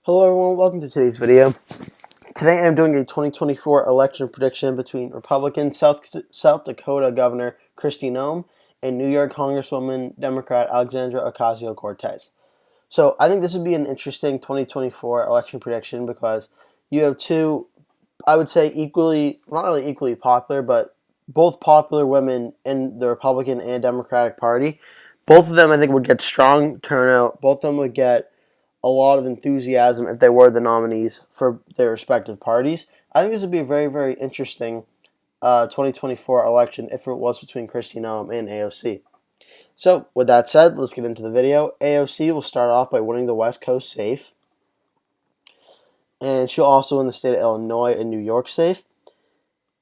Hello everyone, welcome to today's video. Today I'm doing a 2024 election prediction between Republican South Dakota Governor Kristi Noem and New York Congresswoman Democrat Alexandra Ocasio-Cortez. So I think this would be an interesting 2024 election prediction because you have two, I would say equally, not really equally popular, but both popular women in the Republican and Democratic Party. Both of them I think would get strong turnout. Both of them would get a lot of enthusiasm if they were the nominees for their respective parties. I think this would be a very, very interesting 2024 election if it was between Kristi Noem and AOC. So, with that said, let's get into the video. AOC will start off by winning the West Coast safe, and she'll also win the state of Illinois and New York safe.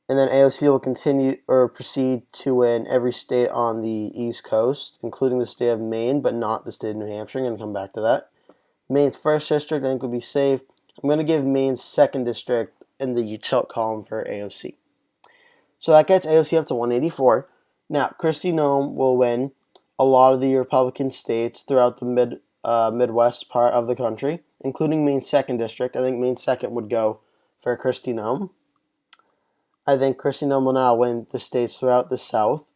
And then AOC will continue or proceed to win every state on the East Coast, including the state of Maine, but not the state of New Hampshire. I'm going to come back to that. Maine's first district I think would be safe. I'm going to give Maine's second district in the tilt column for AOC. So that gets AOC up to 184. Now, Kristi Noem will win a lot of the Republican states throughout the Midwest part of the country, including Maine's second district. I think Maine's second would go for Kristi Noem. I think Kristi Noem will now win the states throughout the South,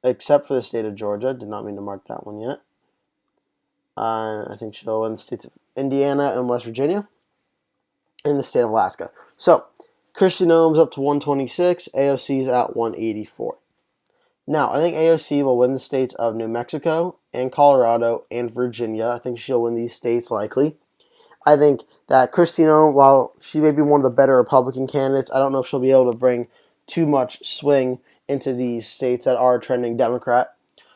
except for the state of Georgia. Did not mean to mark that one yet. I think she'll win the states of Indiana and West Virginia, and the state of Alaska. So, Kristi Noem's up to 126, AOC's at 184. Now, I think AOC will win the states of New Mexico and Colorado and Virginia. I think she'll win these states likely. I think that Kristi Noem, while she may be one of the better Republican candidates, I don't know if she'll be able to bring too much swing into these states that are trending Democrat.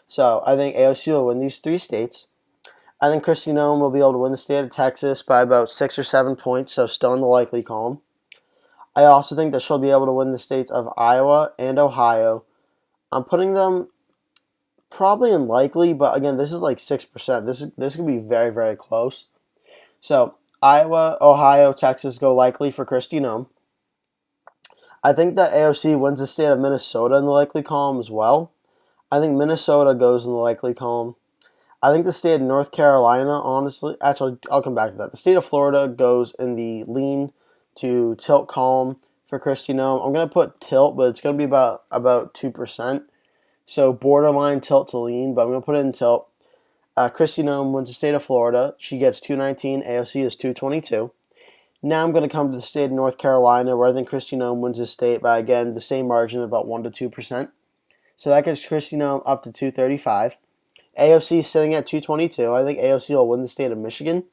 So, I think AOC will win these three states. I think Kristi Noem will be able to win the state of Texas by about 6 or 7 points, so still in the likely column. I also think that she'll be able to win the states of Iowa and Ohio. I'm putting them probably in likely, but again, this is like 6%. This could be very, very close. So Iowa, Ohio, Texas go likely for Kristi Noem. I think that AOC wins the state of Minnesota in the likely column as well. I think Minnesota goes in the likely column. I think the state of North Carolina, honestly, actually, I'll come back to that. The state of Florida goes in the lean to tilt column for Kristi Noem. I'm going to put tilt, but it's going to be about 2%. So borderline tilt to lean, but I'm going to put it in tilt. Kristi Noem wins the state of Florida. She gets 219. AOC is 222. Now I'm going to come to the state of North Carolina, where I think Kristi Noem wins the state by, again, the same margin of about 1 to 2%. So that gets Kristi Noem up to 235. AOC is sitting at 222. I think AOC will win the state of Michigan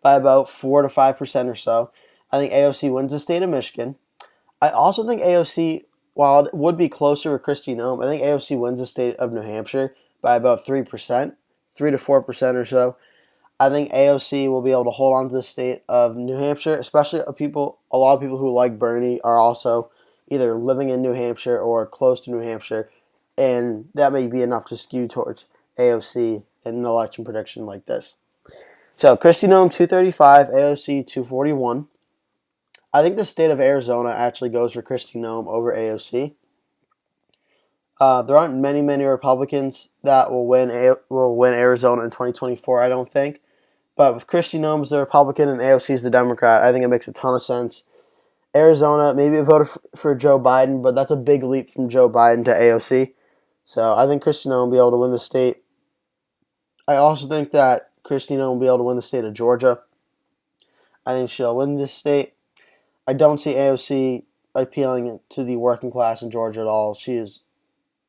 by about 4 to 5% or so. I think AOC wins the state of Michigan. I also think AOC, while it would be closer with Kristi Noem, I think AOC wins the state of New Hampshire by about 3%, 3 to 4% or so. I think AOC will be able to hold on to the state of New Hampshire, especially a lot of people who like Bernie are also either living in New Hampshire or close to New Hampshire. And that may be enough to skew towards AOC in an election prediction like this. So, Kristi Noem, 235, AOC, 241. I think the state of Arizona actually goes for Kristi Noem over AOC. There aren't many Republicans that will win Arizona in 2024, I don't think. But with Kristi Noem as the Republican and AOC as the Democrat, I think it makes a ton of sense. Arizona, maybe a vote for Joe Biden, but that's a big leap from Joe Biden to AOC. So I think Kristi Noem will be able to win the state. I also think that Kristi Noem will be able to win the state of Georgia. I think she'll win this state. I don't see AOC appealing to the working class in Georgia at all.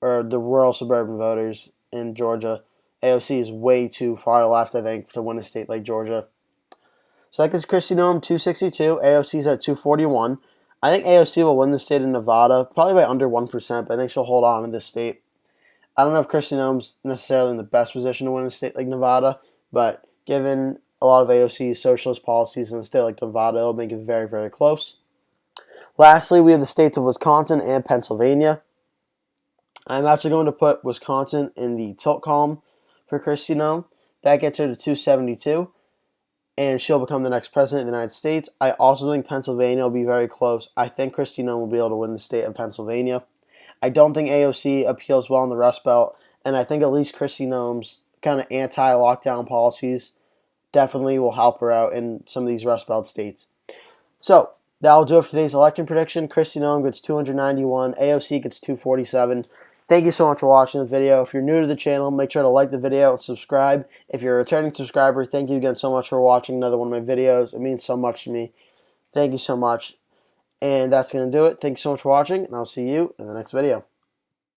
Or the rural suburban voters in Georgia. AOC is way too far left, I think, to win a state like Georgia. So that gets Kristi Noem 262. AOC's at 241. I think AOC will win the state of Nevada, probably by under 1%, but I think she'll hold on to this state. I don't know if Kristi Noem's necessarily in the best position to win a state like Nevada, but given a lot of AOC's socialist policies in a state like Nevada, it'll make it very, very close. Lastly, we have the states of Wisconsin and Pennsylvania. I'm actually going to put Wisconsin in the tilt column for Kristi Noem. That gets her to 272, and she'll become the next president of the United States. I also think Pennsylvania will be very close. I think Kristi Noem will be able to win the state of Pennsylvania. I don't think AOC appeals well in the Rust Belt, and I think at least Kristi Noem's kind of anti-lockdown policies definitely will help her out in some of these Rust Belt states. So that'll do it for today's election prediction. Kristi Noem gets 291. AOC gets 247. Thank you so much for watching the video. If you're new to the channel, make sure to like the video and subscribe. If you're a returning subscriber, thank you again so much for watching another one of my videos. It means so much to me. Thank you so much. And that's going to do it. Thank you so much for watching, and I'll see you in the next video.